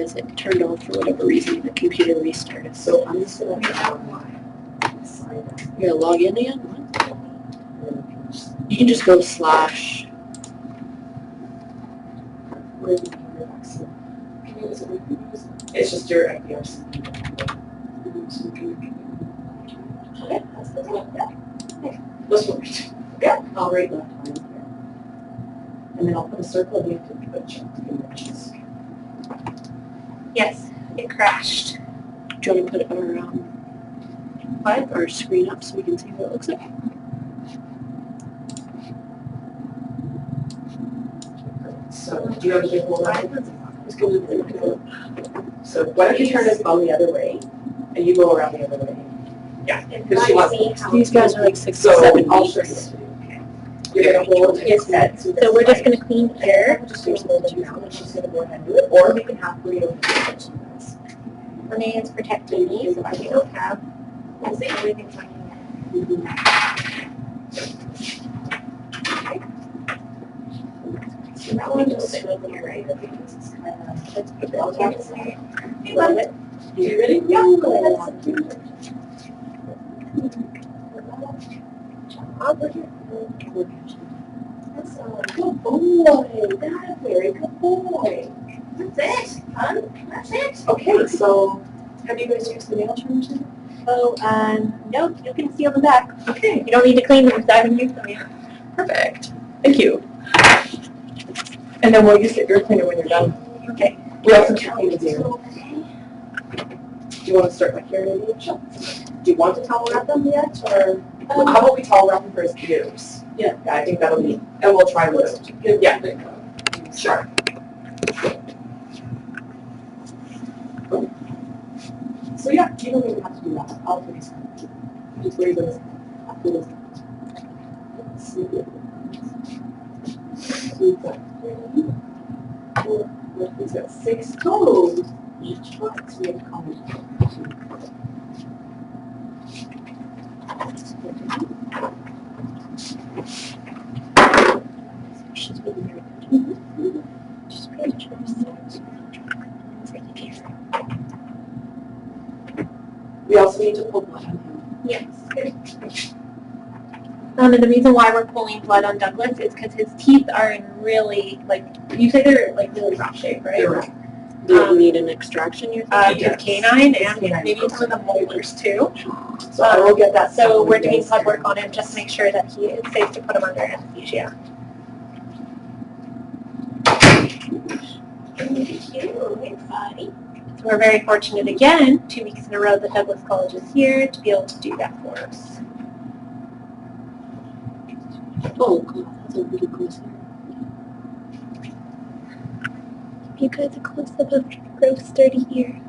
because it turned off for whatever reason. The computer restarted. So I'm just going to You're gonna log in again? You can just go slash. It's just your IPRs. Okay, that's the one. This one. Yeah, I'll write left hand here. And then I'll put a circle and you have to put check images. Yes, it crashed. Do you want to put our screen up so we can see what it looks like? So, do you have a big hole around it? So, why don't you turn this bum the other way, and you go around the other way. Yeah, because she wants. These guys are like 6 to So 7 I'll show weeks. you. You're going to hold his head. So we're just going to clean here. Just hold it down, and she's going to go ahead and do it, or we can have burrito. Renee is protecting me, so I don't have. We'll see everything's on So that one just sit over here, right? Let's put it all together. You love it. You ready? Yeah, go ahead. Good boy. That's a very good boy. That's it, hon. That's it. Okay, so have you guys used the nail trimmers yet? Oh, no, you can seal them back. Okay, You don't need to clean them because I haven't used them yet. perfect. Thank you. And then we'll use the ear cleaner when you're done. Okay. We also clean the ear. Do you want to start back here maybe? Sure. Do you want to towel wrap them yet, or how about we towel wrap them for his ears? Yeah, I think that'll be, and we'll try with it. Yeah. Sure. So yeah, you don't even have to do that. I'll do this. Just worry about this. After this. We've got 3, 4, we've got 6 toes. Each box we have covered. She's really very good. Just really We also need to pull blood on him. Yes. And the reason why we're pulling blood on Douglas is because his teeth are in really, you say they're really rough shape, right? They're right. Do you need an extraction, you're thinking? His canine and maybe some of the molars too. So I will get that. So we're doing blood work on him just to make sure that he is safe to put him under anesthesia. Thank you, everybody. So we're very fortunate again, 2 weeks in a row that Douglas College is here to be able to do that for us. Oh, cool. That's a really cool scene. You guys a close up of gross, sturdy ear.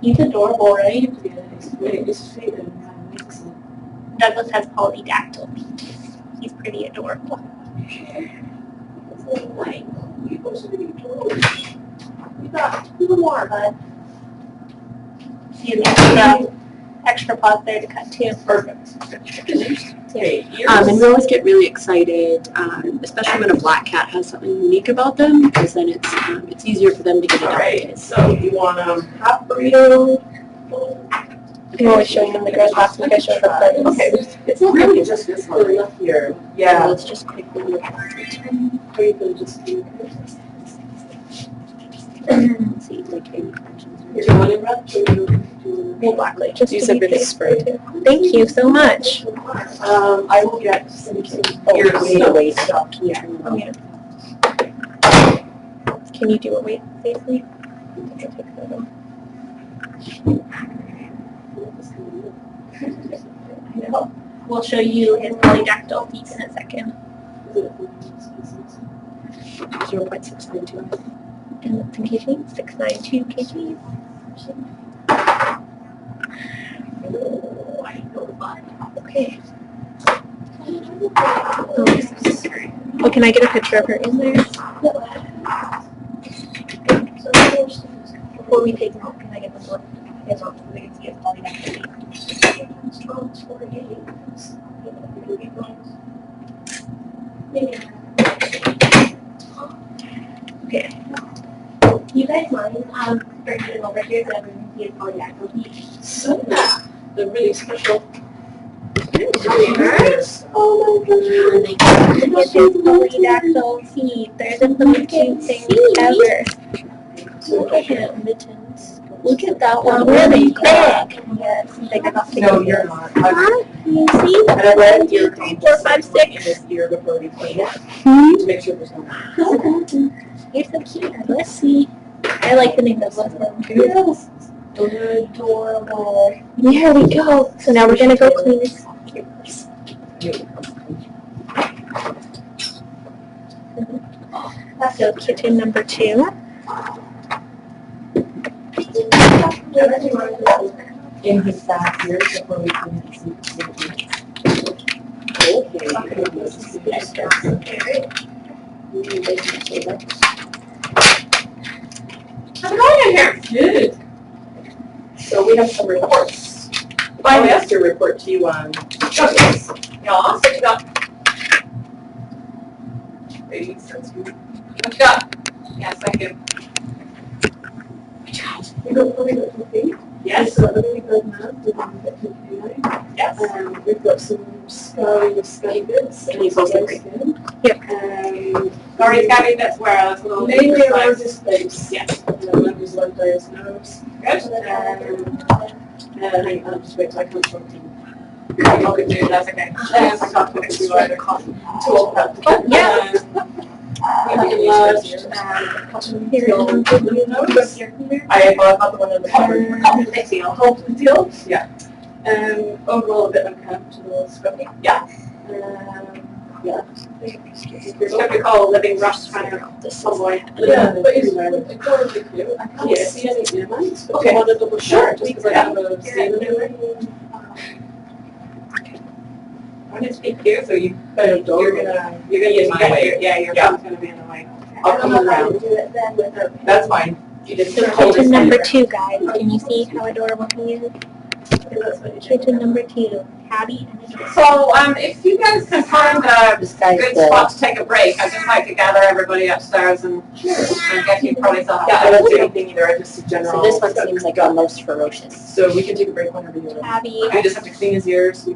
He's adorable, right? Douglas has polydactyl feet. He's pretty adorable. We got 2 more, bud. See, the extra paws there to cut too. Perfect. Okay, And we always get really excited, especially when a black cat has something unique about them, because then it's easier for them to get All right, adopted. so you want half burrito? I'm always showing them the girls last week. I showed them the Okay, it's really just this one right here. Yeah. Let's just quickly look at it. Or you can just do Let's see, like any questions. Do you want it wrapped or do you We'll blacklight just Use to a be bit of safe. spray. Thank you so much. I will get some Here, wait. stuff. Yeah. Oh, yeah. Can you do a weight safely? I'll take a photo. I know. We'll show you his polydactyl feet in a second. 0.692. And that's in kg, 692 kg. Oh, I know, bud. Okay. Oh, can I get a picture of her in there? Before we take them out, can I get them to look him up so they can see his polydactyl feet? Okay. You guys mind bringing over here so everyone can see all the actual feet? So, they're really special. Oh my god. Look at his polydactyl feet. They're the most cute things ever. Look at him. Mittens. Look at that one. Really big. Yes, big enough to No, you're not. Huh? You see? And I read 1, 2, 3, 4, 5, 6. this year before we clean it to make sure there's no. You're so cute. Let's see. I like the name of them. Yes. They're adorable. Here we go. So now we're gonna go clean this. So kitten number 2. In his back here before we clean it. How's it going in here? Good. So we have some reports. I have to report to you on puppies. Yeah, what you got? What you got? Yes, thank you. We got probably got some feet. Yes. We've got a really good man, the one that took you. Yes. We've got some scurry bits. Can you post it? Yep. Sorry, Gabby, that's where I was a little bit Mainly around precise. his face. Yes. That was like those nerves. Good. I'll just wait till I come from him. You can do that's okay. I talked to everyone. Too old for that. Yeah. I bought the one in the cupboard. Thanks, I'll hold the deal. Yeah. Overall a bit uncomfortable, scruffy. Yeah. Yeah. It's what we call a living rust runner. Somewhere. Yeah, but it's adorably cute. I can't Yes. see any earmines, but Okay. I want to double Sure. check just because I haven't seen them anywhere. I want to speak here, so you, They're you're adorable. gonna use my way. Yeah, your phone's gonna be in the way. I'll come around. Do it then with her. That's fine. You just So hold kitten his number hand. 2, guys. Can you see how adorable he is? Kitten number 2. Tabby and adorable. So, if you guys can find a good spot to take a break, I'd just like to gather everybody upstairs and get you probably some. Yeah, I don't do anything either, I just general. So this one seems like the most ferocious. So we can take a break whenever you want. Tabby, I just have to clean his ears.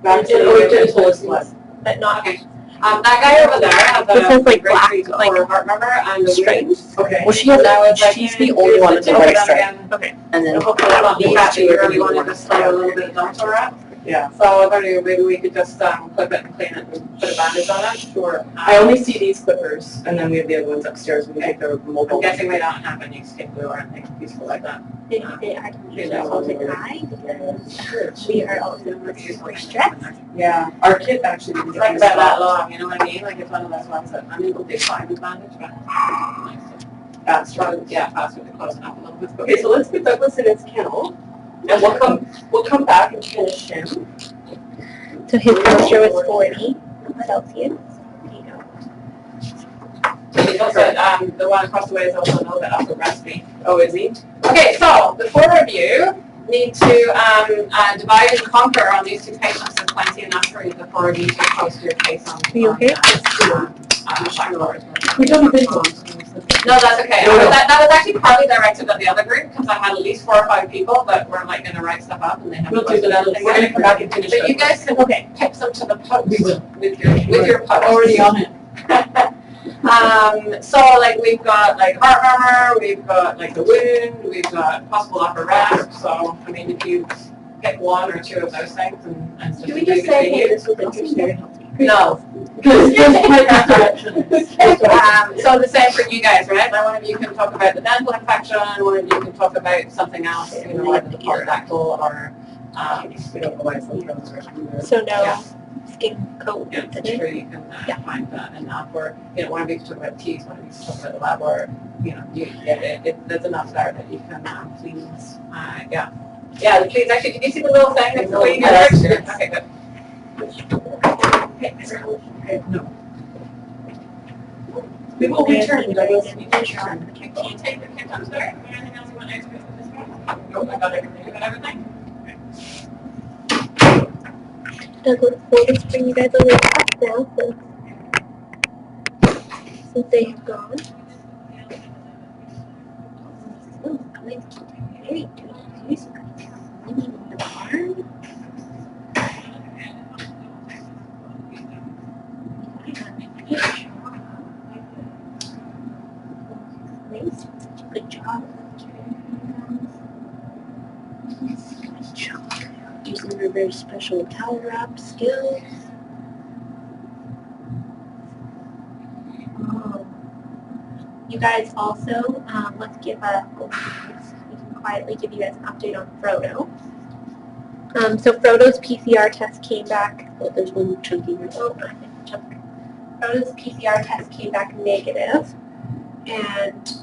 Vaccinate Or him just and pull his blood. but not Okay. That guy over there has This a is like great black, treat like for heart murmur and the straight. wounds. Okay. Well, she has And I was like, she's the only one with the white stripe, Okay. and then Hopefully that'll be these happy. two You are really the wanted to ones. slay a little bit of Dental Rat. Yeah. So I thought maybe we could just clip it and clean it and put a bandage on it. Sure. I only see these clippers, and then we have the other ones upstairs. We can take the I'm mobile. guessing we don't have any stick glue or anything useful like that. I can use that all the time because we are also super stressed. Yeah. Our kid actually didn't It's get like this about that spot. long, you know what I mean? Like it's one of those ones that, I mean, it'll be fine with bandage, but nice to Faster. yeah, faster to close it up a little bit. Okay, so let's put Douglas in his kennel, and we'll come back and finish him. So his temperature was 40 Celsius. He's also, the one across the way is also a little bit off the recipe. Oh, is he? Okay, so the four of you need to divide and conquer on these two patients. There's plenty enough for you. The four of you to post your case on. Are you okay? Blackboard. We don't have big ones. No, that's okay. No, no. That was actually partly directed at the other group because I had at least 4 or 5 people that were like going to write stuff up and they have. We'll do that. We're gonna come back and finish. But you guys can pick some to the post We will. with your post. Already on it. So like we've got like heart murmur, we've got like the wound, we've got possible upper rasp. So I mean, if you pick 1 or 2 of those things and Can we just say, hey, this was interesting? no. Because it's my direction. So the same for you guys, right? Now one of you can talk about the dental infection, one of you can talk about something else, you know, like the polydactyl or We don't know why it's like that. So no Yeah. skin coat. yeah, I'm sure you can find that enough. Or you know, one of you can talk about teeth, one of you can talk about the lab, or you know, there's enough there that you can please, yeah. Yeah, please, actually, did you see the little thing that's the way you Yes, get it? yes. Okay, good. Okay, no. We will return, Douglas. We will return. Can you take the kittens there? Is there anything else you want to ask about this one? No, I got everything. You got everything? Doug looks forward to bring you guys a little back now since they have gone. Oh, good. Very good. Living in the barn. Nice. Good job. Good job. Using her very special towel wrap skills. You guys also, let's give we can quietly give you guys an update on Frodo. So Frodo's PCR test came back. Oh, there's one chunky right there. Oh, I think chunk. Frodo's PCR test came back negative, and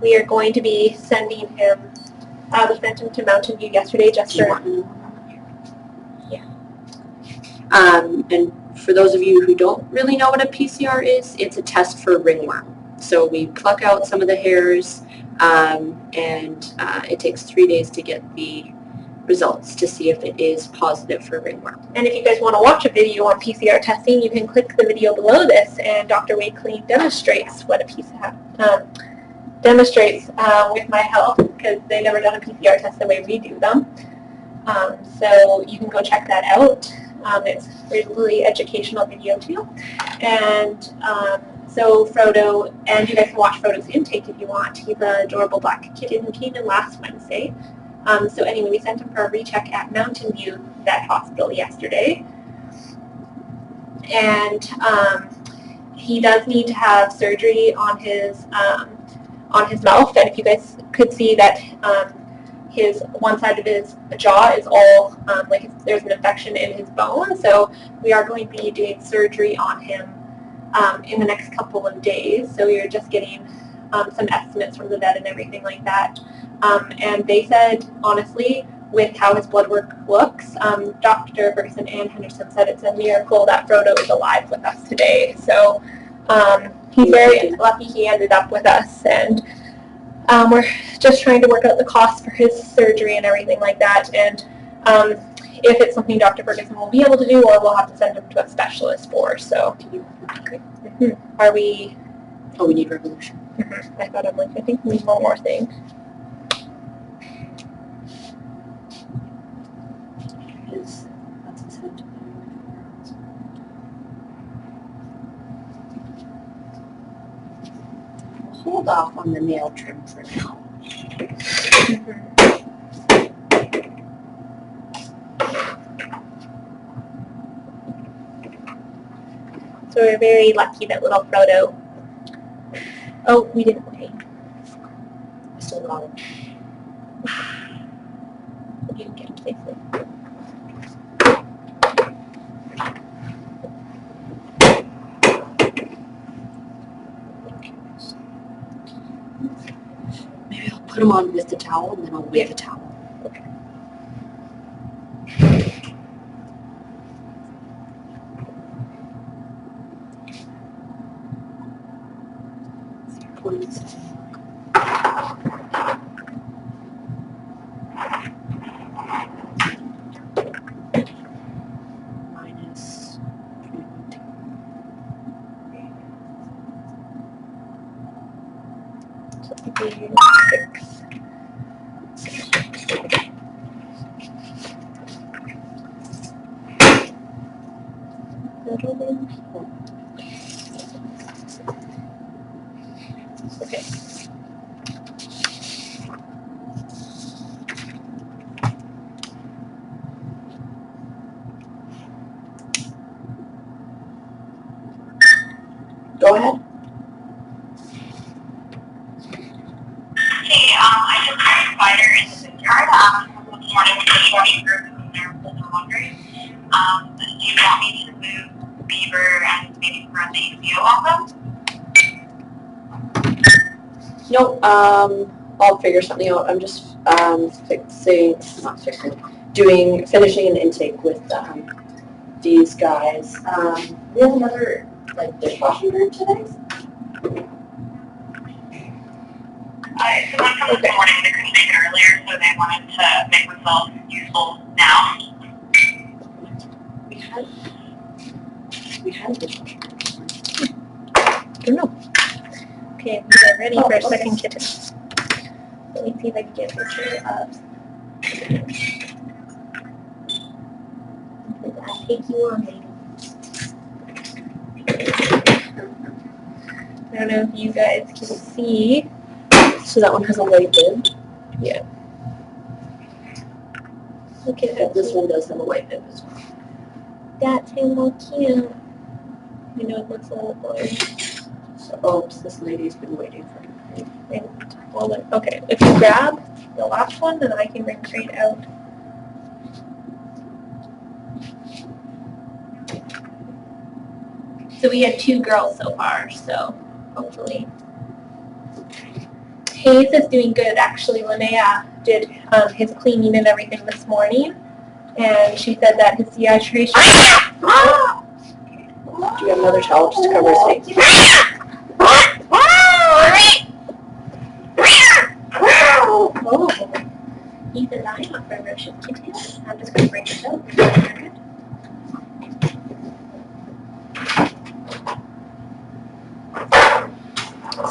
we are going to be sending him. We sent him to Mountain View yesterday just Do you for. want to know? Yeah. And for those of you who don't really know what a PCR is, it's a test for ringworm. So we pluck out some of the hairs, and it takes 3 days to get the results to see if it is positive for ringworm. And if you guys want to watch a video on PCR testing, you can click the video below this, and Dr. Wade Clean demonstrates what a PCR demonstrates with my help, because they've never done a PCR test the way we do them. So you can go check that out. It's a really educational video too. And so Frodo, and you guys can watch Frodo's intake if you want. He's an adorable black kitten who came in last Wednesday. So anyway, we sent him for a recheck at Mountain View Vet Hospital yesterday. And he does need to have surgery on his mouth. And if you guys could see that his one side of his jaw is all there's an infection in his bone. So we are going to be doing surgery on him in the next couple of days. So we are just getting some estimates from the vet and everything like that. And they said, honestly, with how his blood work looks, Dr. Ferguson and Henderson said it's a miracle that Frodo is alive with us today. So he's very lucky he ended up with us, and we're just trying to work out the costs for his surgery and everything like that. And if it's something Dr. Ferguson will be able to do, or we'll have to send him to a specialist for. So, are we? Oh, we need revolution. I thought I think we need one more thing. That's his head. Hold off on the nail trim for now. So we're very lucky that little Frodo. Oh, we didn't pay. I still got him. We didn't get him safely. Maybe I'll put him on with the towel, and then I'll wave the towel. Okay. Points. Minus 21. So it'll be 6. Okay. Go ahead. Hey, I just hired a spider in the backyard this morning with the washing group and their full laundry. Do you want me to move Beaver and maybe run the ACO off them? Nope, I'll figure something out. I'm just finishing an intake with these guys. We have another dishwashing group today. Someone come this morning, they couldn't make it earlier, so they wanted to make themselves useful now. had? We had a dishwasher. I don't know. Okay, we are ready for a okay. second kitten. Let me see if I can get a picture of. I'll take you on, baby. I don't know if you guys can see. So that one has a white bib. Look at And that. this one does have a white bib as well. That's him, so cute. I know it looks a little boring. So, oops, this lady's been waiting for me. Okay, if you grab the last one, then I can bring Crate out. So we had 2 girls so far, so hopefully. Hayes is doing good, actually. Linnea did his cleaning and everything this morning, and she said that his dehydration. Do you have another towel just to cover his face? Oh, he's a lion of ferocious kitten. I'm just going to break this out.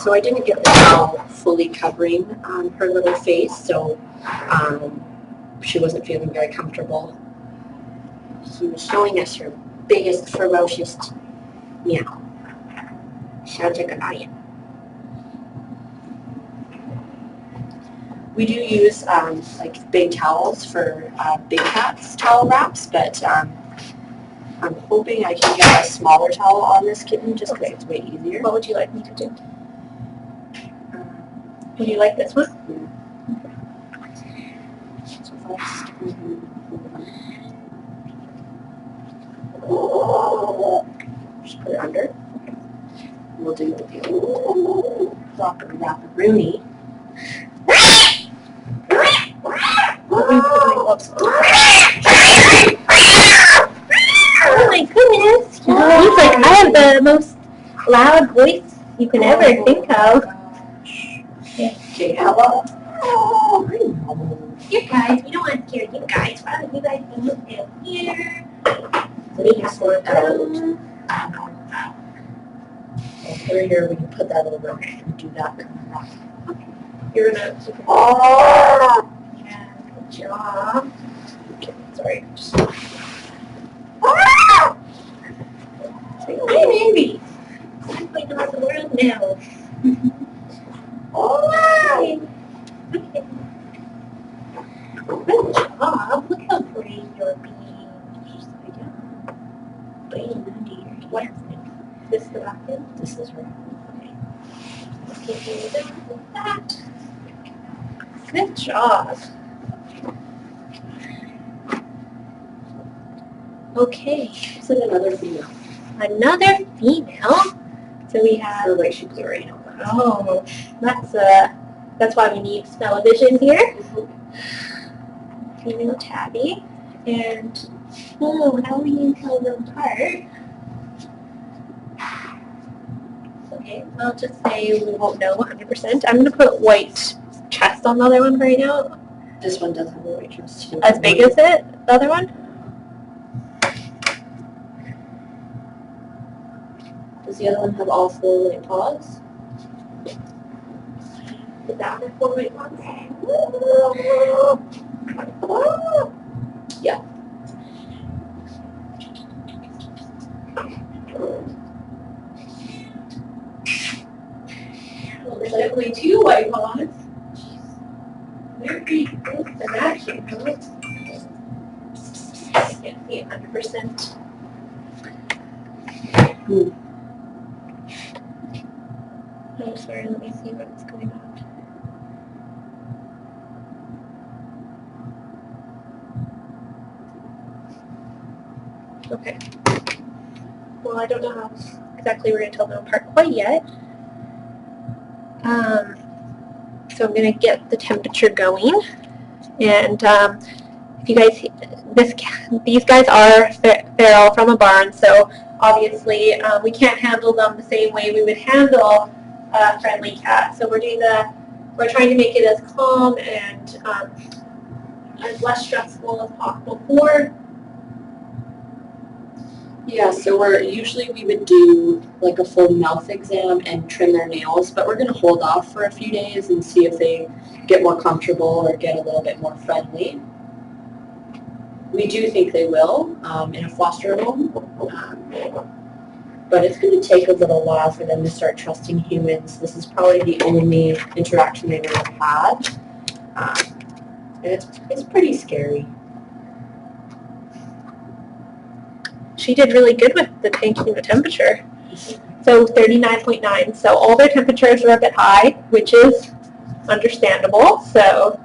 So I didn't get the towel fully covering her little face, so she wasn't feeling very comfortable. She was showing us her biggest, ferocious meow. Sounds like a lion. We do use like big towels for big cats towel wraps, but I'm hoping I can get a smaller towel on this kitten just because it's way easier. What would you like me to do? Would you like this one? So if I just put it under. We'll do the Rooney. Oh my goodness! He's like, I have the most loud voice you can ever think of. Okay, how about? Here, guys, we don't want to scare you guys. Why don't you guys be down here? Let me just sort that out. I'll put it here. We can put that over and do that. You're gonna. Yeah, good job. Okay, sorry. Just... Say, hey, baby. I'm going to the world now. All right. Okay. Good job. Look how brave you're being. What is it? This the rocket? This is her. Okay. Okay, so we're done with that. Good job. Okay. This is another female. Another female. So we have. Her way she blew right now. Oh, that's why we need smell-o-vision here. Female tabby. And, how will you tell them apart? Okay, I'll just say we won't know 100%. I'm going to put white chest on the other one right now. This one does have a white dress too. As big as it, the other one? Does the other one have all 4 white paws? Is that the 4 white ones? Yeah. Well, there's definitely 2 white paws. They're pretty close to matching, huh? I can't see 100%. Oh, sorry, let me see what's going on. Okay. Well, I don't know how exactly we're going to tell them apart quite yet. So I'm going to get the temperature going. And if you guys, these guys are feral from a barn, so obviously we can't handle them the same way we would handle a friendly cat. So we're trying to make it as calm and as less stressful as possible for Yeah, so we would do like a full mouth exam and trim their nails, but we're gonna hold off for a few days and see if they get more comfortable or get a little bit more friendly. We do think they will in a foster home, but it's gonna take a little while for them to start trusting humans. This is probably the only interaction they've ever had, and it's pretty scary. She did really good with the taking the temperature. So 39.9. So all their temperatures are a bit high, which is understandable. So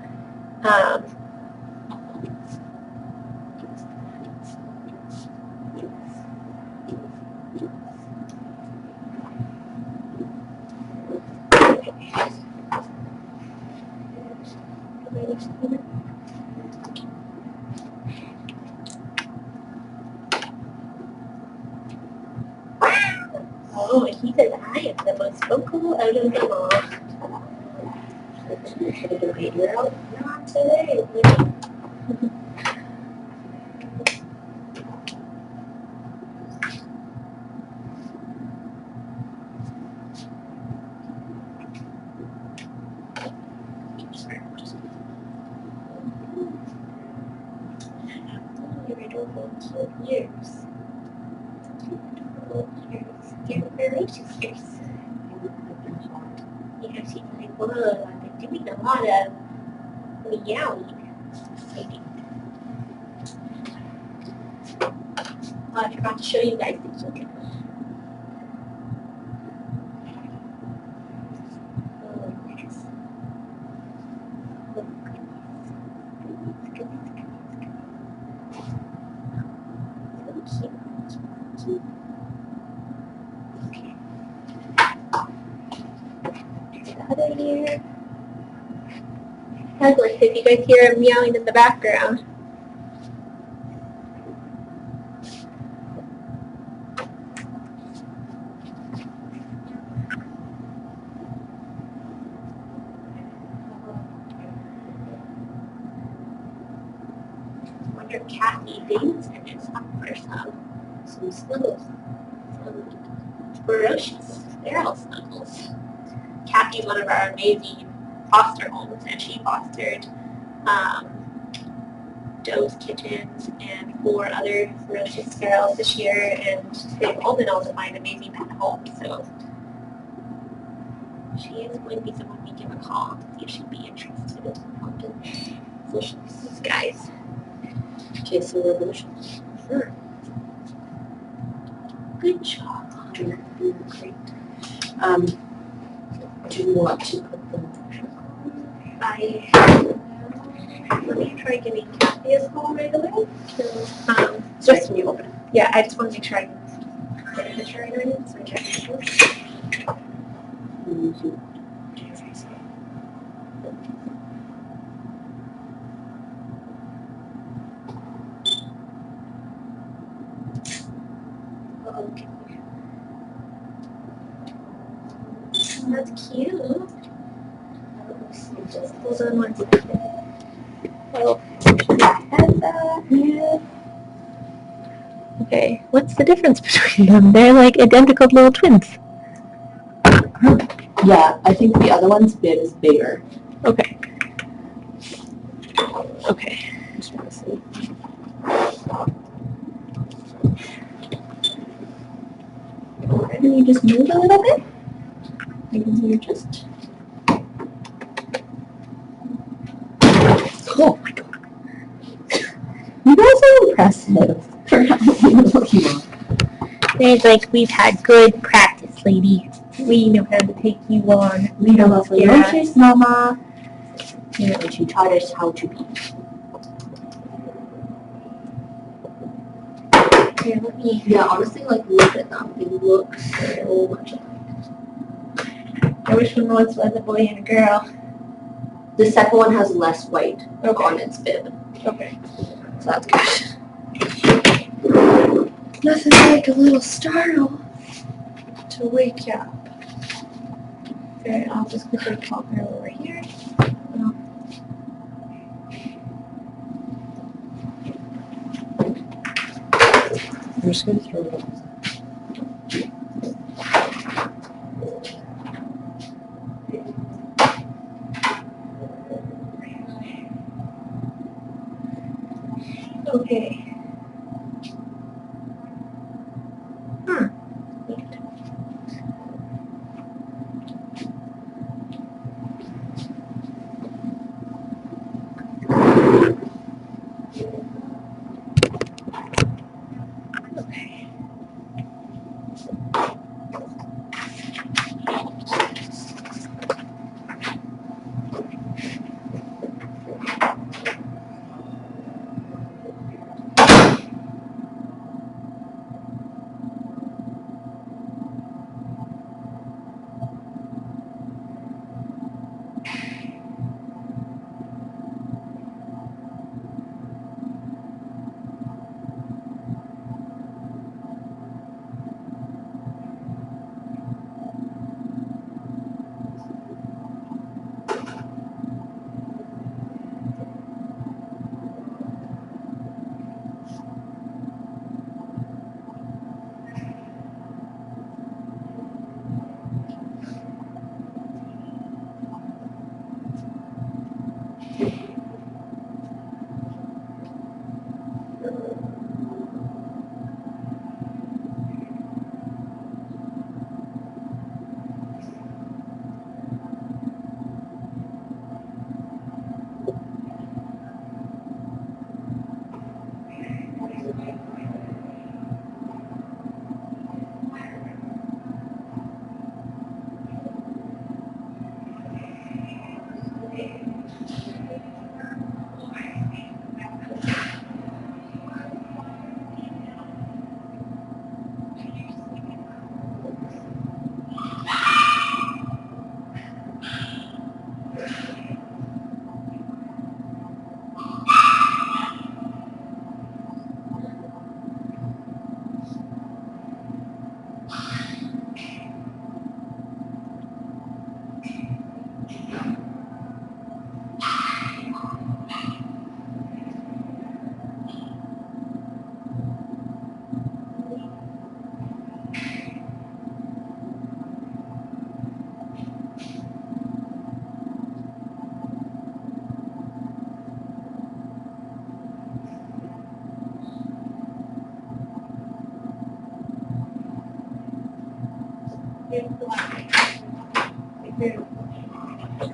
oh, and he says I am the most vocal out of them all. Not today. Years. They're voracious years. Yeah, she's like, whoa, I've been doing a lot of meowing. Oh, I forgot to show you guys the chicken. Oh, yes. Oh, goodness. So cute. Okay. The other ear. Douglas, if you guys hear him meowing in the background. I wonder if Kathy Davidson is up for some snuggles. Some ferocious feral snuggles. Kathy's one of our amazing foster homes, and she fostered Doe's kittens and 4 other ferocious ferals this year, and they've all been able to find amazing pet homes. So she is going to be someone we give a call to see if she'd be interested in helping these guys. Okay, so revolution. Sure. Good job. Great. Do you want to put them? Let me try giving Kathy a call right away. So, Just can you open it? yeah, I just want to make sure I can get a picture right away. So Kathy knows. Okay. That's cute. Just hold on one second. Oh, yeah. Okay, what's the difference between them? They're like identical little twins. Yeah, I think the other one's bib is bigger. Okay. Okay. Just want to see. Can you just move a little bit? Because you're just. Oh my god. You guys are impressive for having a Pokemon. It's like, we've had good practice, lady. We know how to take you on. We know how to Yeah. notice, Mama. You know, she taught us how to be. Here, let me. Yeah, honestly, like, look at them. They look so much alike. I wish one was a boy and a girl. The second one has less white Okay. on its bib, Okay. so that's good. Nothing like a little startle to wake you up. Okay, I'll just quickly call her over here. just gonna throw it on. Okay.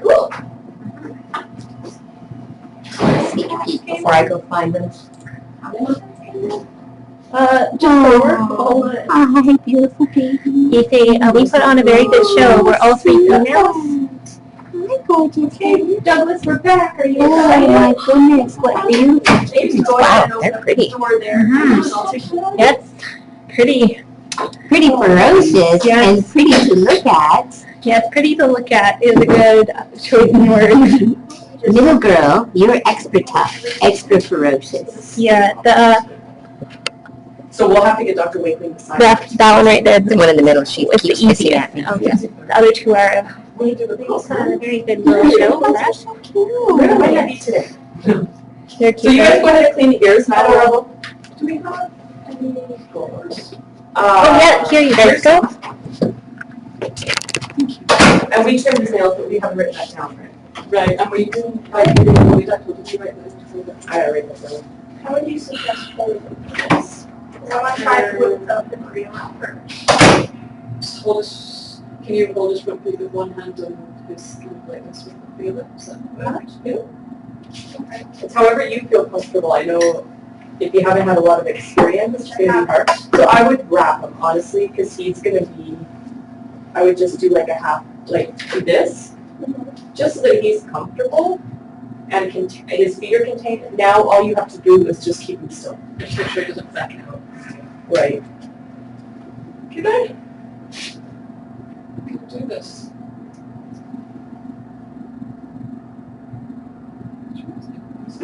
Cool. Sneak a peek before I go find them. Just over. Hi, beautiful baby. You say, we put on a very good show. We're all three females. Hi, gorgeous. Hey, Douglas, we're back. Are you Oh excited? my goodness, what beautiful. Maybe go Wow, ahead and open they're up pretty. the door there. Mhm. That's pretty. Pretty ferocious Yes. and pretty to look at. Yes, pretty to look at is a good choice in word. Little girl, you're extra tough, extra ferocious. Yeah, So we'll have to get Dr. Wakeling to sign. that one right there The one in the middle, she is the keeps missing easy it. end. Okay. The other two are We do the a very good little show for us. Where might I be today? They're So you guys go ahead and clean the ears now. Do we have any goals? Oh yeah, here you guys go. And we trimmed his nails, but we haven't written that down, right? Right, and we didn't, like, did you write this? I gotta write that down. How would you suggest holding this? I want to try to put the cream out first. Hold this, can you hold this roughly with one hand and this kind of like this with the other? Is that what you It's however you feel comfortable. I know if you haven't had a lot of experience, it's gonna be hard. So I would wrap him, honestly, because he's gonna be, I would just do like a half, like this, just so that he's comfortable and his feet are contained. Now all you have to do is just keep him still. Just make sure it doesn't back out. Right. Can I? Do this.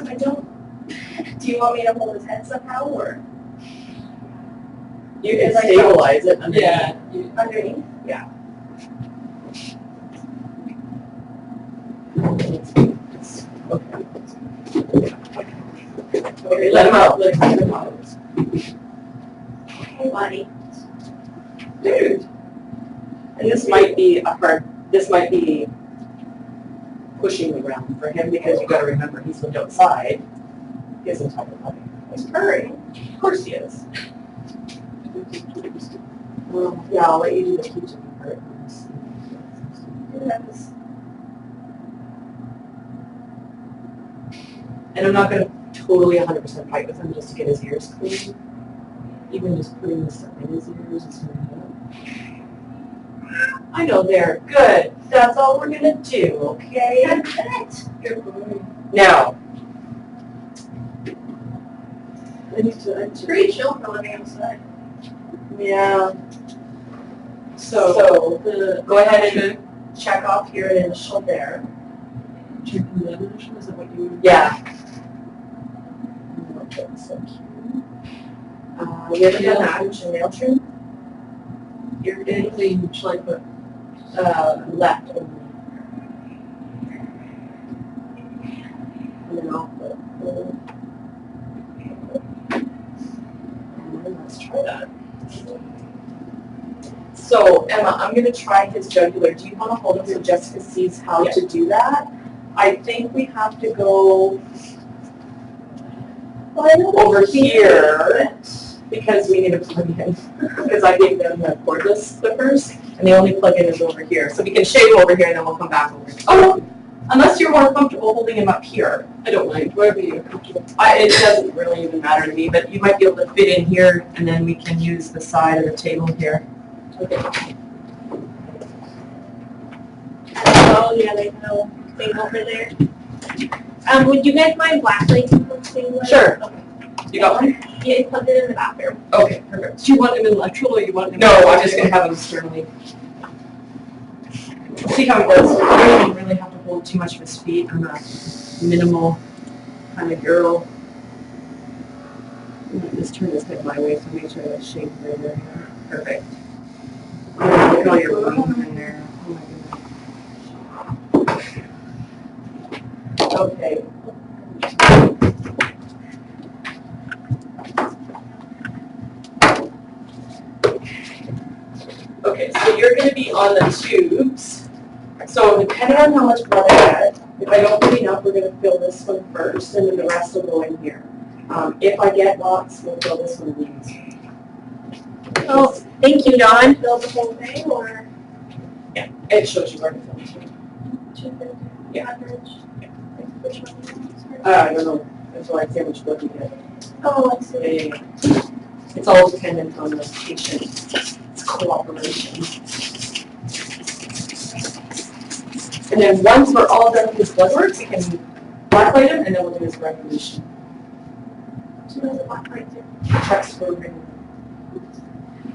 I don't. Do you want me to hold his head somehow or You can stabilize it underneath. Yeah. underneath? Okay, let him out, let him out. Hey, buddy. Dude. And this might be pushing the ground for him because you gotta remember he's lived outside his entire life. He's purring. Of course he is. Well, yeah, I'll let you do the teaching part. Yes. And I'm not gonna totally 100% fight with him just to get his ears clean. Even just putting the stuff in his ears is gonna help. I know there. Good. That's all we're gonna do, okay? Good boy. Now, It's pretty chill for living outside. yeah. So go ahead and check off your initial there. Checking the initial, is that what you? Yeah. So cute. We haven't done that. Your nail trim. You're getting Clean, shall I put? left only. And then I'll put and then let's try that. So Emma, I'm gonna try his jugular. Do you want to hold him so Jessica sees how to do that? I think we have to go over here because we need to plug in. Because I gave them the cordless clippers and the only plug-in is over here. So we can shave over here and then we'll come back over here. Oh, unless you're more comfortable holding him up here. I don't mind, wherever you're comfortable. It doesn't really even matter to me, but you might be able to fit in here and then we can use the side of the table here. Okay. Oh, yeah, they have a thing over there. Would you guys mind blacklighting something? Sure. You got one? Yeah, plug it in the bathroom. Okay, perfect. Do you want him in electrical or you want him? No, I'm just gonna have him externally. See how it goes. I don't really have to hold too much of his feet. I'm a minimal kind of girl. I'm gonna just turn this head my way so make sure I shave right there. Perfect. Look at all your wings in there. Oh my goodness. Okay. Okay, so you're going to be on the tubes. So depending on how much blood I get, if I don't get enough, we're going to fill this one first, and then the rest will go in here. If I get lots, we'll fill this one in these. Oh, thank you, Dawn. Fill the whole thing, or? Yeah, it shows you where to fill it. Yeah. Which one? I don't know until I see how much blood you get. Oh, I see. Yeah. It's all dependent on the patient's cooperation. And then once we're all done with his blood work, we can blacklight him and then we'll do his recognition. So does it blacklight too? Checks for ring.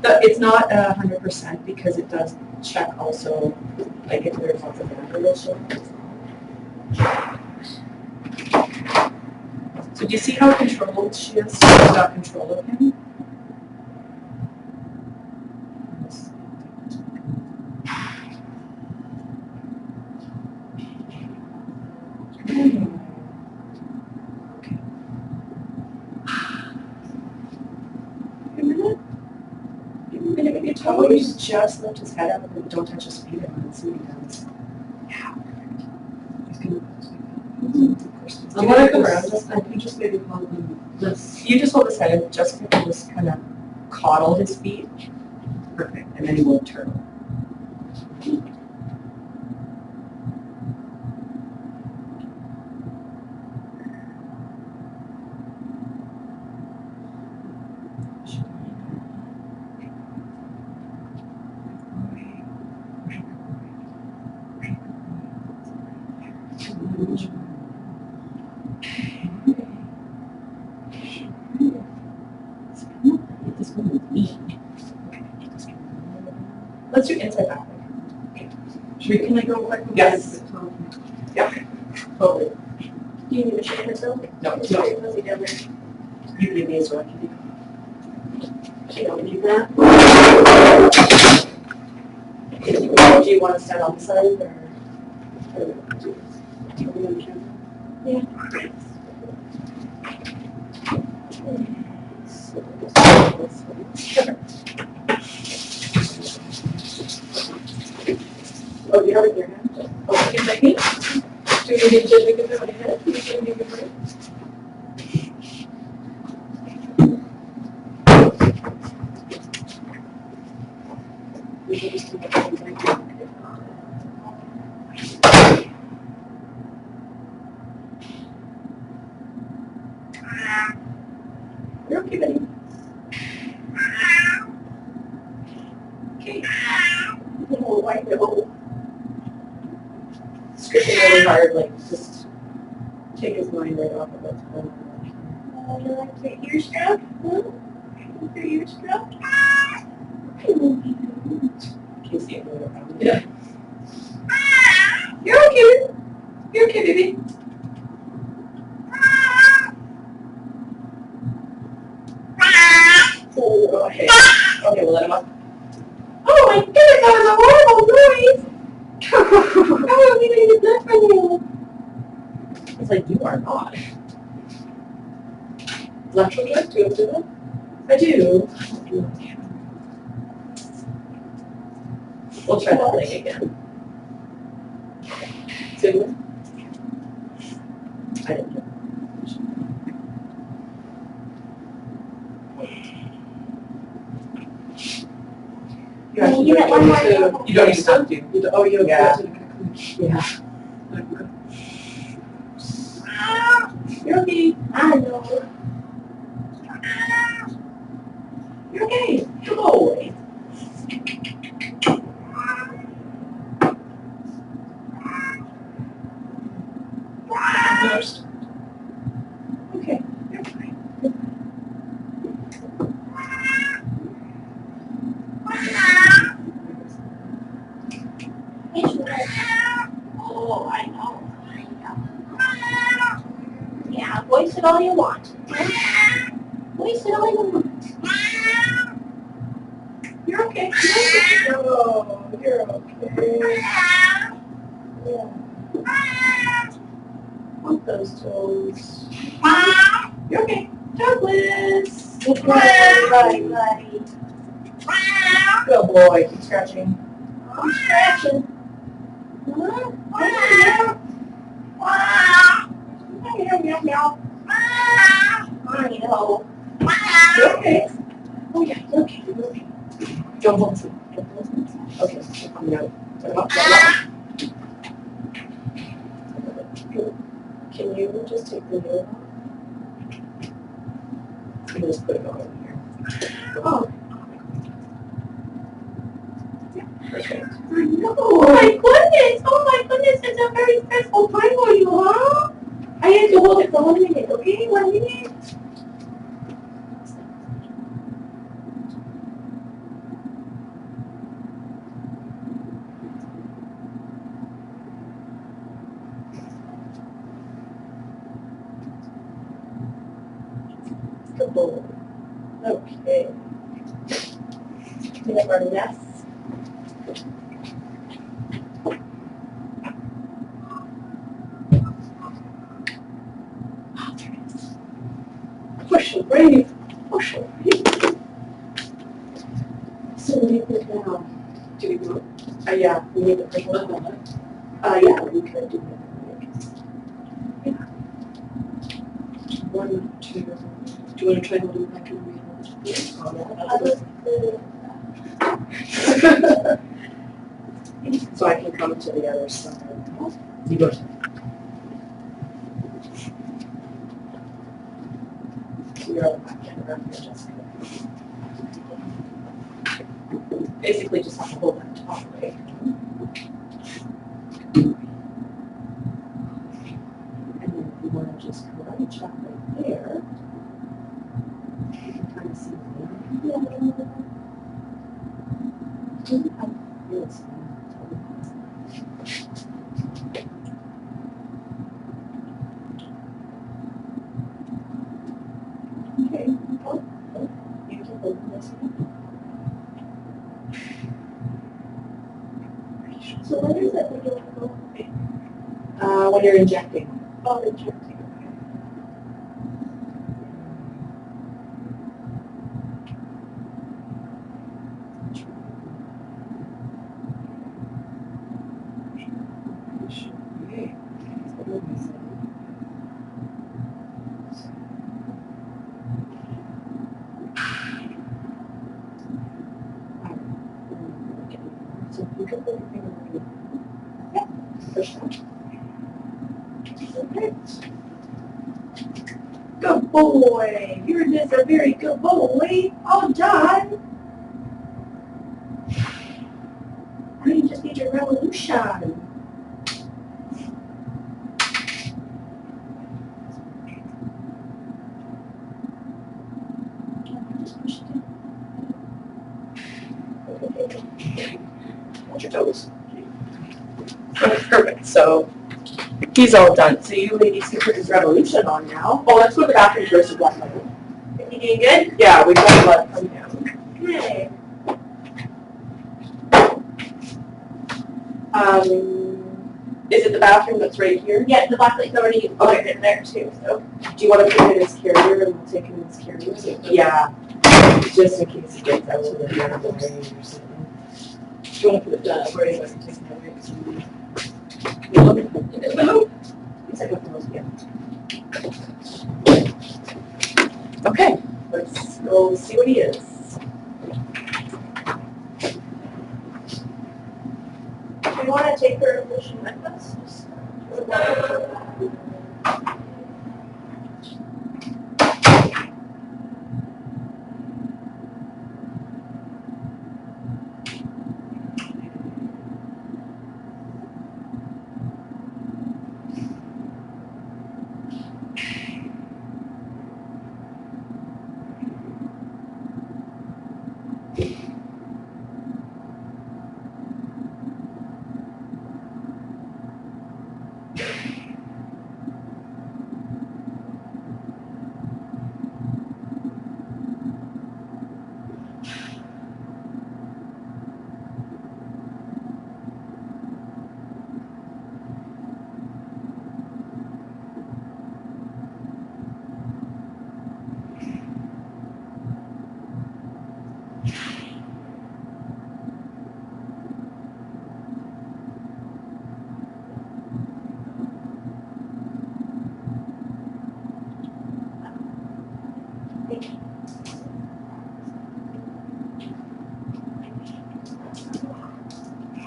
It's not 100% because it does check also, like if there's lots of vandalism. So do you see how controlled she is? She's got control of him. Okay. Give me a minute. Give me a minute, maybe a toe. You just lift his head up and don't touch his feet and see what he does. Yeah. I'm gonna come around, I can just maybe hold him this. You just hold his head and Jessica can just kind of coddle his feet. Perfect. And then he won't turn. Let's do inside back. Can I go quick? Yes. Totally. Do you need to shave yourself? No, Was he down there? you give me as well. You don't need that? Do you want to stand on the side or? Yeah. Sure. You need to make a note ahead. You should make a break. We should just take a break. You're okay, buddy. Okay. Oh, I know. Scripting really hard, like, just take his mind right off of what's going on. Oh, you like your ear strap? Huh? Your ear strap? Can't see it moving around. Yeah. You're okay. You're okay, baby. Oh, okay. Okay, we'll let him up. Oh my goodness, that was a horrible noise! Oh, we didn't get that from you. It's like, you are not. Lateral drive, do you have to do that? I do. We'll try that leg again. Two. I didn't do it. You actually You get one more. You don't even have to. You don't, oh, you Yeah. Yeah. You're okay. I know. You're okay. Good boy. First. Okay. You're fine. Oh, I know. Yeah, voice it all you want. Voice it all you want. You're okay. Oh, you're okay. Yeah. Pump those toes. You're okay. Douglas. Good buddy. Good boy. Keep scratching. I'm scratching. Meow, meow, meow. I know. You're okay. Oh yeah, you're okay. You're okay. Don't hold him. Okay. No. Can you just take the lid off? I'm gonna just put it on over here. Oh. Yeah, perfect. Oh my goodness! Oh my goodness! It's a very stressful time for you, huh? I have to hold it for 1 minute, okay? 1 minute. Good boy. Okay. Clean up our mess. Push and breathe. Push and breathe. So we need it down. Do we do it? Yeah, we need the first one. Yeah, we could do it. Yeah. 1, 2. Do you want to try holding back and read so I can come to the other side. You go. So you're on the back end around here, Jessica. Basically just have to hold that top leg. And then if you want to just crunch up right there, you can kind of see the leg. Okay. Oh, you can open this one. So when is it when you want to go? When you're injecting. Oh, injecting. Okay. You can put your finger in. Yeah. Push that. Okay. Good boy. You're just a very good boy. All done. Now you just need your revolution. Watch your toes. Okay, perfect. So he's all done. So you ladies can put his revolution on now. Oh, let's go to the bathroom first with blood level. You doing good? Yeah, we got blood from him. Okay. Is it the bathroom that's right here? Yeah, the black light's already plugged in there too. So do you want to put it in his carrier and we'll take him in his carrier? Yeah. Just in case he gets out of the other way or something. Do you want to put it down where he doesn't take it away? It's like a close again. Okay, let's go see what he is. Do you want to take her revolution with us?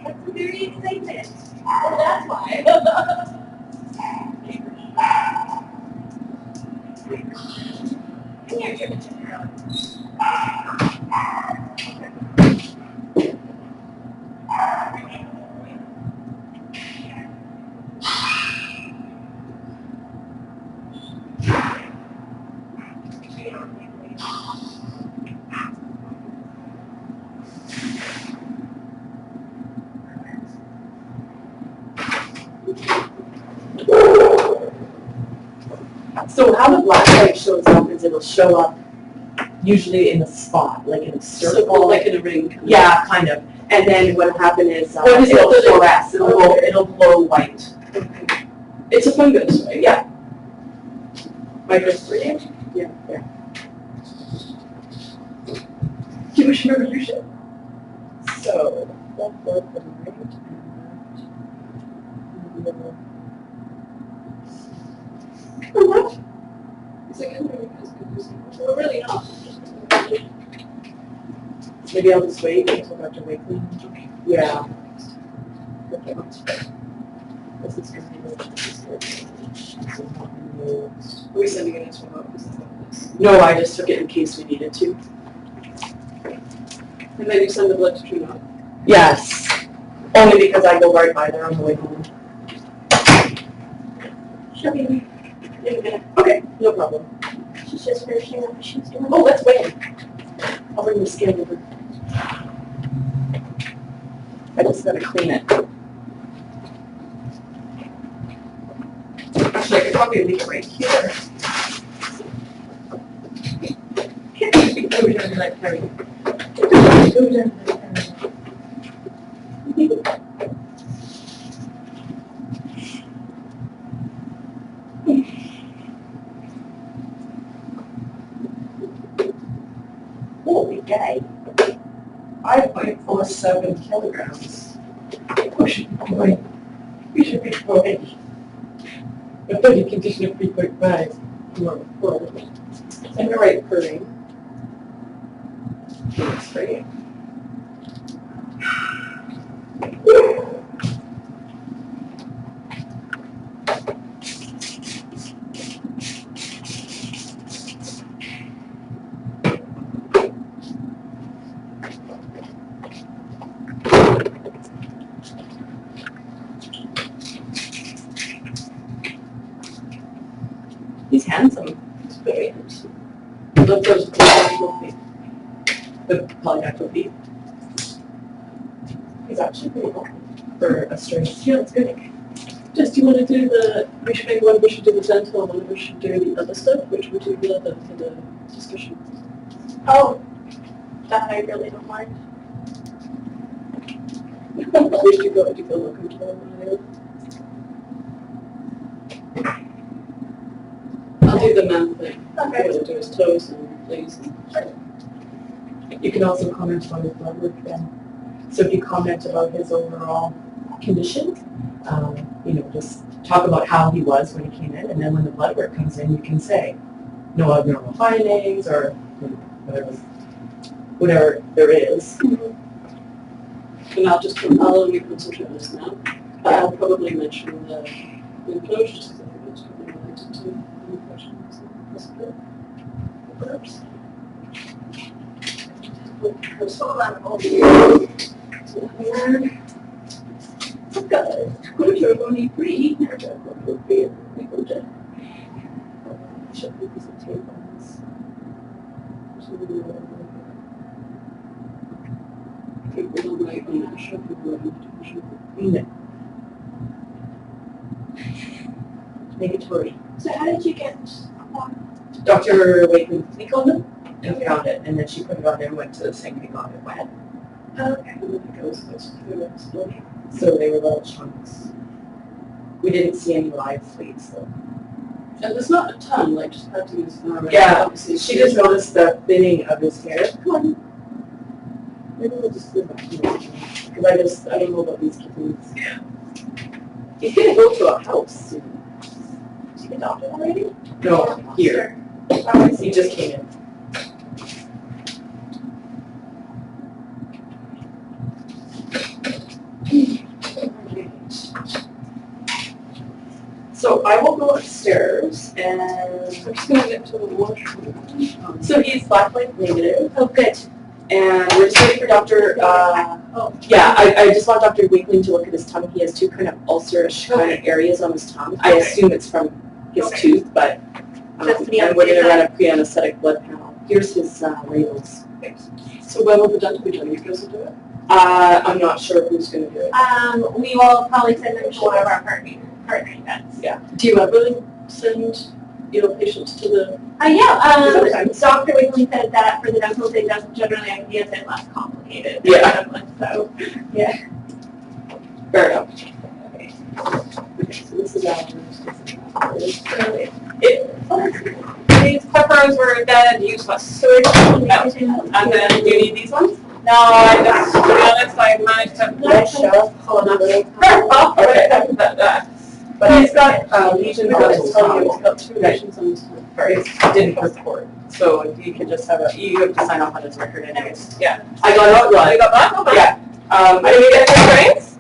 That's very excitement. Oh, that's why. Come here, give it to me. So how the black light shows up is it'll show up usually in a spot, like in a circle. Like in a ring. Yeah, kind of. And then what'll happen is What is it? it'll fluoresce. It'll glow white. It's a fungus, right? Yeah. Microspring? Yeah. Give us your revolution. So, left, left, and right, and left. What? It's like, well, really not. Maybe I'll just wait until Dr. Wakely. Yeah. Okay. This is going to be Are we sending it into a vote? No, I just took it in case we needed to. And then you send the blood to True North. Yes. Only because I go right by there on the way home. She'll be in a minute. Okay, no problem. She's just finishing up what she's doing. Oh, let's wait. I'll bring the skin over. I just gotta clean it. Actually, I could probably leave it right here. Go down to that Carrie. Go down to that Holy day. 5.47 kilograms. Push it, boy. You should be boy. I thought you condition of 3.5. And the right purring. That's great. handsome. It's very handsome. I love those polyacryl feet. The polydactyl beef. He's actually pretty cool for a string. Yeah, it's good. Just, do you want to do we should maybe one we should do the dental and one we should do the other stuff, which we do the other for the discussion. Oh, that I really don't mind. Which do you go looking to one? I'll do the mouth thing. Okay. What I'll do is toes and legs. You can also comment about his blood work then. So if you comment about his overall condition, just talk about how he was when he came in, and then when the blood work comes in, you can say no abnormal findings or whatever there is. And I'll only concentrate on this now. But I'll probably mention the enclosures, because I think it's probably related to infections and possibly perhaps. Negatory. So how did you get Dr. Wakeman clicked on them and found it, and then she put it on there and went to the sink and got it wet. okay. And then it goes through explosion. So they were little chunks. We didn't see any live fleas though. And there's not a ton, like just patting his arm. Yeah, Obviously, she just noticed the thinning of his hair. Come on. Maybe we'll just go back to it. Because I don't know about these kittens. He's gonna go to a house soon. Is he adopted already? No, here. He just came in. So I will go upstairs and I'm just going to get to the washroom. so he's black light negative. Oh, good. And we're just waiting for Dr. I just want Dr. Wakeling to look at his tongue. He has two kind of ulcerish kind of areas on his tongue. I assume it's from his tooth, but Just the and we're going to other run a pre-anesthetic blood panel. Here's his labels. So when will the dental be done? You guys will do it? I'm not sure who's going to do it. We will probably send them to one of our partnering vets. Do you ever send patients to the? Dr. Wiggly said that for the dental thing, that's generally a bit less complicated. Yeah. So, Fair enough. Okay, so this is ours. These peppers were dead useless. So we're just going to And then do you need these ones? No, I just, to be honest, I managed to. Nice show. But he's got lesions on his tongue. It's got two lesions on his tongue. It didn't report. So you can just you have to sign off on his record anyways. Yeah. I got out blood. You got that? Okay. Yeah. Did we get your strains?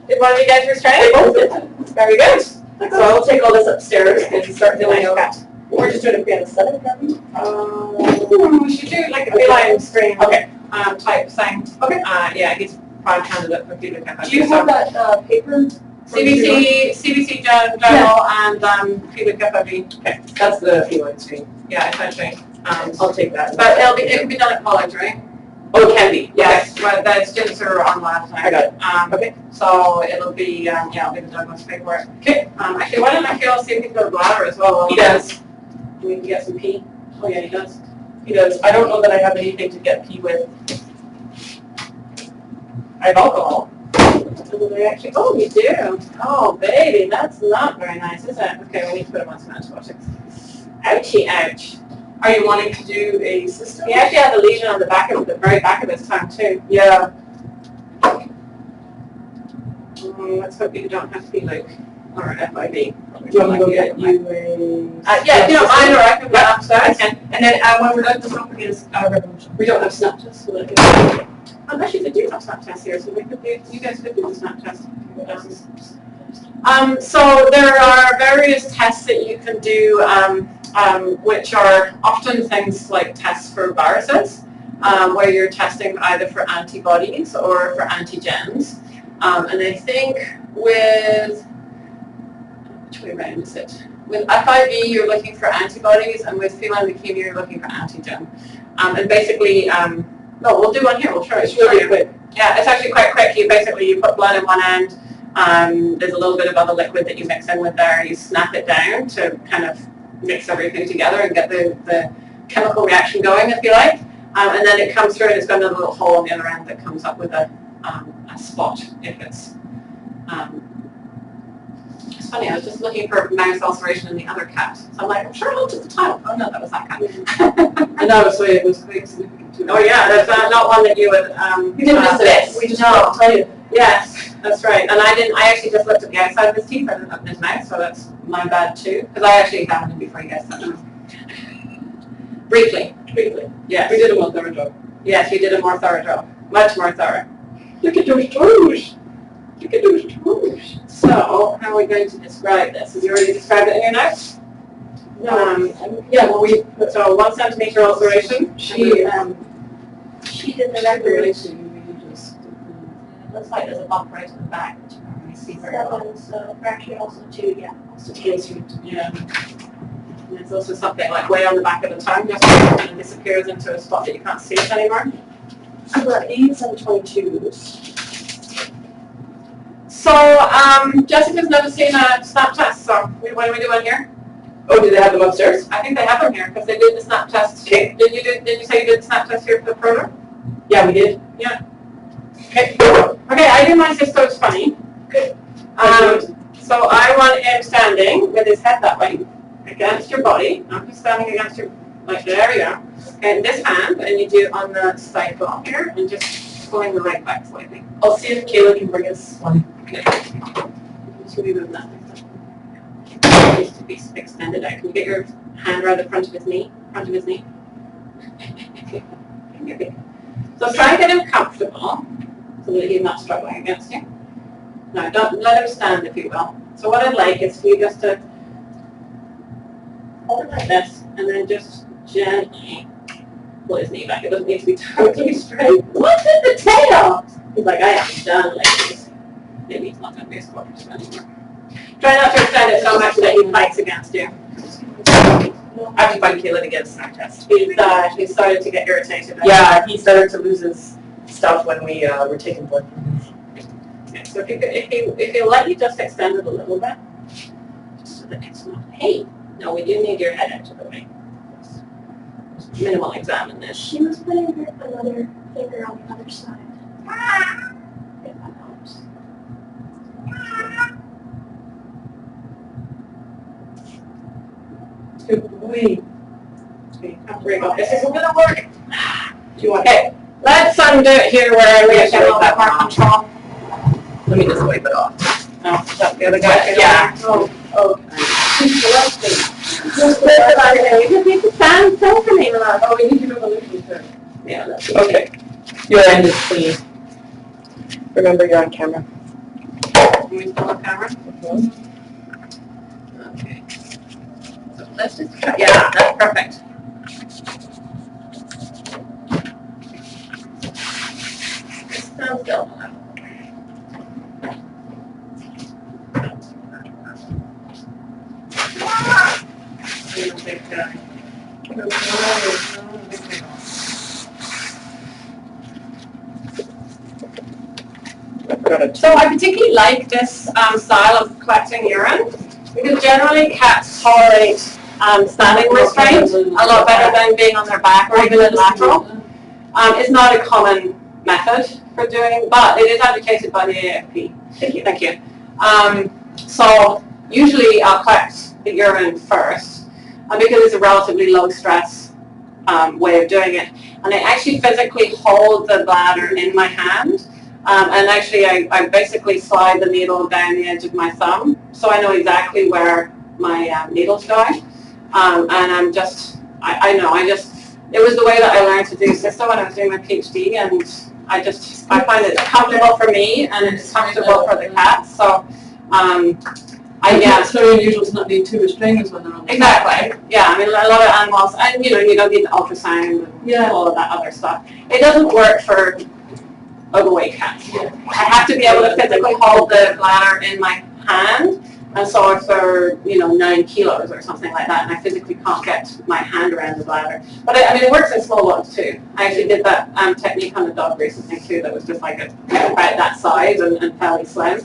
Did one of you get your strains? They both did. Very good. So I'll take all this upstairs and start filling out. We're just doing a pre-anesthetic, we should do like a feline strain. Okay. Type thing. Okay. Yeah, he's prime candidate for feline FIV. Do you have that paper? CBC journal and feline FIV. Okay. That's the feline screen. Yeah, essentially. I'll take that. But it can be done at college, right? Oh, it can be. Yes, but the students are on last night. I got it. Okay. So it'll be, it'll be the Douglas paperwork. Okay. Actually, why don't I feel see if he can go to bladder as well? He does. We can get some pee. Oh yeah, he does. He does. I don't know that I have anything to get pee with. I have alcohol. Oh, you do? Oh, baby, that's not very nice, is it? Okay, we need to put him on some antibiotics. Ouchie, ouch. Are you wanting to do a system? He actually has a lesion on the the very back of his tongue too. Yeah. Let's hope you don't have to be like, or FIV. Do you want me to go get you a... Yeah, if you don't mind, or I can go upstairs. And then when we're done, just don't forget his revolution. We don't have snap tests, so that can Unless you do have snap tests here, so we could do, you guys could do the snap test. So there are various tests that you can do, which are often things like tests for viruses, where you're testing either for antibodies or for antigens. And I think with, which way around is it? with FIV, you're looking for antibodies, and with feline leukemia, you're looking for antigen. And basically, no, we'll do one here. We'll show it. It's really quick. Yeah, it's actually quite quick. You put blood in one end. There's a little bit of other liquid that you mix in with there. You snap it down to kind of mix everything together and get the chemical reaction going, if you like. And then it comes through, and it's got another little hole on the other end that comes up with a spot if it's. It's funny, I was just looking for mouse ulceration in the other cat. So I'm like, I'm sure I looked at the title. Oh no, that was that cat. And obviously it was quite significant too. Oh yeah, that's not one that you would. You didn't miss this. We just no. tell you. Yes, that's right. And I actually just looked at the outside of his teeth. I didn't look at his mouth, so that's my bad too. Because I actually examined him before you guys said that. Briefly. Yes. We did a more thorough job. Yes, you did a more thorough job. Much more thorough. Look at those toes. Look at those toes. So, how are we going to describe this? Have you already described it in your notes? Yeah, well, So 1 centimeter ulceration. she did the record. Looks like there's a bump right in the back, which you can't really see very well. 7, so fracture also 2, yeah. Also 2. Yeah. And there's also something like way on the back of the tongue, just kind of disappears into a spot that you can't see it anymore. I've got 8s and 22s. So, Jessica's never seen a snap test, so what are we doing here? Oh, did they have them upstairs? I think they have them here, because they did the snap test. Okay. Did you say you did the snap test here for the proto? Yeah, we did. Okay. Okay, I do mine just so it's funny. Good. So I want him standing with his head that way, against your body. Not just standing against your, like, there we go. And this hand, and you do on the side block here, and just pulling the leg back slightly. I'll see if Kayla can bring us one. Okay. Just remove that. It needs to be extended out. Can you get your hand around the front of his knee? Front of his knee. Okay. So try and get him comfortable so that he's not struggling against you. No, don't let him stand, if you will. So what I'd like is for you just to hold it like this, and then just gently pull his knee back. It doesn't need to be totally straight. What's in the tail? He's like, I am done, ladies. Maybe it's not going to be a squash anymore. Try not to extend it so much that he fights against you. I have to find Kayla to get a snap test. He's started to get irritated. Yeah, he started to lose his stuff when we were taking blood from him. Okay, so if he'll let you just extend it a little bit, just so that it's not, hey, no, we do need your head out of the way. Minimal exam in this. She was putting her another finger on the other side. If that helps. Good boy. Okay, here we go. This isn't gonna work. Do you want Okay, let Son do it here where we have a little bit more control. Let me just wipe it off. No, that's the other guy. Yeah. Oh, okay. you just need to stand still for me, love. Oh, we need to do evolution too. Yeah, that's Okay. Your end is clean. Remember, you're on camera. Can we still on camera? Okay. So let's just try. Yeah, that's perfect. Stand still. So I particularly like this style of collecting urine because generally cats tolerate standing restraint a lot better than being on their back or even in lateral. It's not a common method for doing, but it is advocated by the AFP. Thank you. So usually I'll collect the urine first because it's a relatively low stress way of doing it. And I actually physically hold the bladder in my hand. And actually I basically slide the needle down the edge of my thumb so I know exactly where my needle's going. And I'm just, it was the way that I learned to do cysto when I was doing my PhD, and I find it comfortable for me and it's comfortable for the cats. So, It's very unusual to not need two restrainers when they're on the exactly. Yeah, I mean, a lot of animals, and you don't need the ultrasound and all of that other stuff. It doesn't work for overweight cats. I have to be able to physically hold the bladder in my hand And so if they're, 9 kilos or something like that, and I physically can't get my hand around the bladder. But I mean, it works in small ones too. I actually did that technique on the dog recently too, that was just like about that size and fairly slim.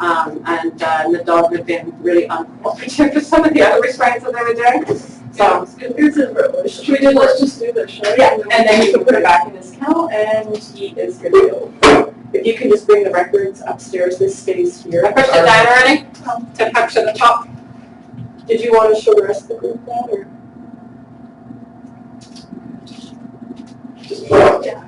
And the dog had been really uncooperative with some of the other restraints that they were doing. So, Should we do, let's just do this, shall we? yeah, and then you can put it back in his kennel, and he is good to go. If you can just bring the records upstairs, this stays here. I pushed it down already to capture the top. Did you want to show the rest of the group that, or? Just yeah.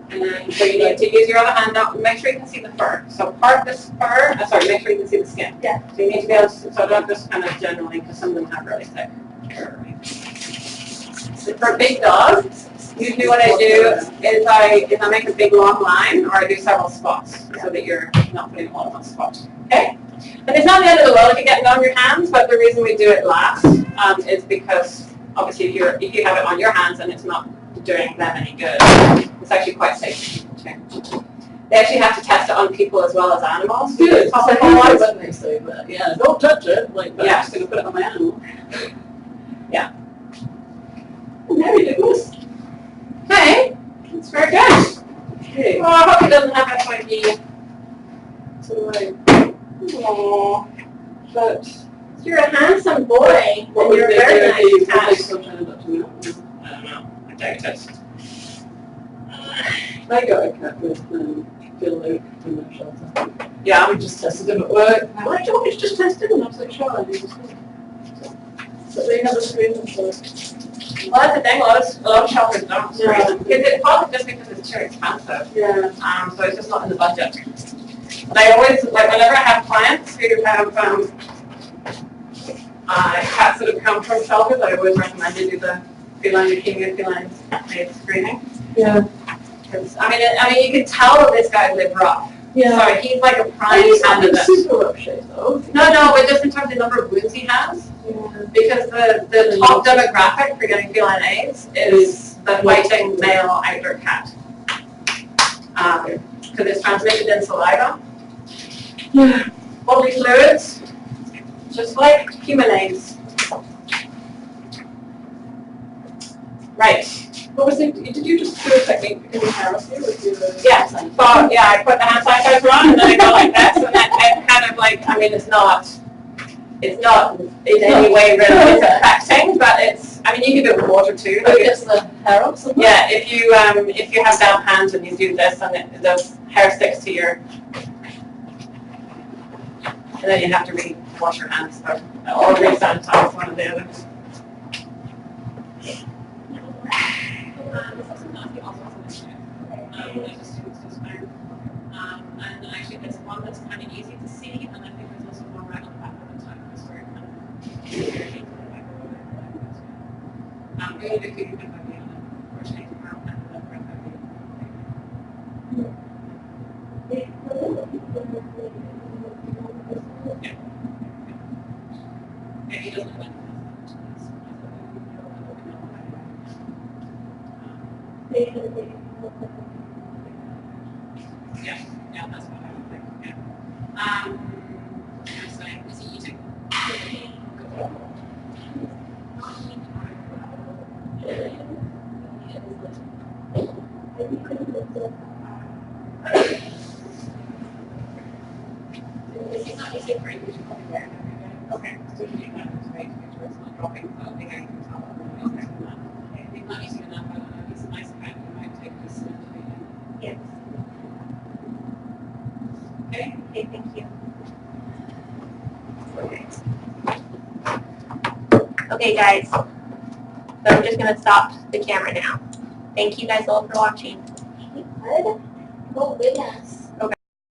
And then, so you need to use your other hand now. Make sure you can see the fur. So part this fur, make sure you can see the skin. Yeah. So you need to be able to, so don't just kind of generally, because some of them have really thick hair. So for big dogs, usually what I do is I make a big long line, or I do several spots, so that you're not putting all in one spot. Okay? And it's not the end of the world if you get it on your hands, but the reason we do it last is because obviously if you have it on your hands and it's not doing them any good, it's actually quite safe for people too. They actually have to test it on people as well as animals. Good. It's also When they say that, yeah, don't touch it, like, but Yeah. I'm just gonna put it on my animal. Very good. Okay, that's very good. Okay, Well, I hope it doesn't have FID. so Aww. but You're a handsome boy, what and would you're they a very do nice if they cat. still trying to me? I don't know. I doubt it. I got a cat with Phil Luke in the shelter. Yeah. We just tested him at work. I'm like, oh, we just tested him. And I was like, sure, I do this thing. So they never screened them for it. Well, that's the thing. A lot of shelters don't. Yeah. Because it's probably just because it's too expensive. Yeah. So it's just not in the budget. But I always, like, whenever I have clients who have cats that have come from shelters, I always recommend they do the feline leukemia, feline AIDS screening. Yeah. Because I mean, you can tell that this guy lived rough. Yeah. So he's like a prime He's not in candidate. super rough shape though. No, but just in terms of the number of wounds he has, Yeah. because the top demographic for getting feline AIDS is the fighting male outdoor cat. Because it's transmitted in saliva. Yeah. Bodily fluids, just like human AIDS. Right. What was it? Did you just do a technique in the house here with your Yeah. So yeah, I put the hand sanitizer on and then I go like this, and then it kind of like, I mean, it's not in any way really disinfecting, but it's, I mean, you can do it with water too. It gets the hair up somewhere? Yeah, if you have damp hands and you do this, and the hair sticks to your, and then you have to re-wash your hands or re-sanitize, one or the other. And actually there's one that's kind of easy to see, and I think there's also one right on the back of the tongue, that's where it kind of really if you can be on it, or change the mouth and the breath yeah, he doesn't have yeah, that's what I would think, yeah. I'm saying, is he eating? If he's not eating great, we should probably wear it every day. Okay, so you do that to make sure it's not dropping, so I think I can tell that. If he's not eating enough, I don't know, he's a nice cat, you might take this into the Yes. Okay? Okay, thank you. Okay, guys. So I'm just gonna stop the camera now. Thank you guys all for watching. What? Oh, goodness.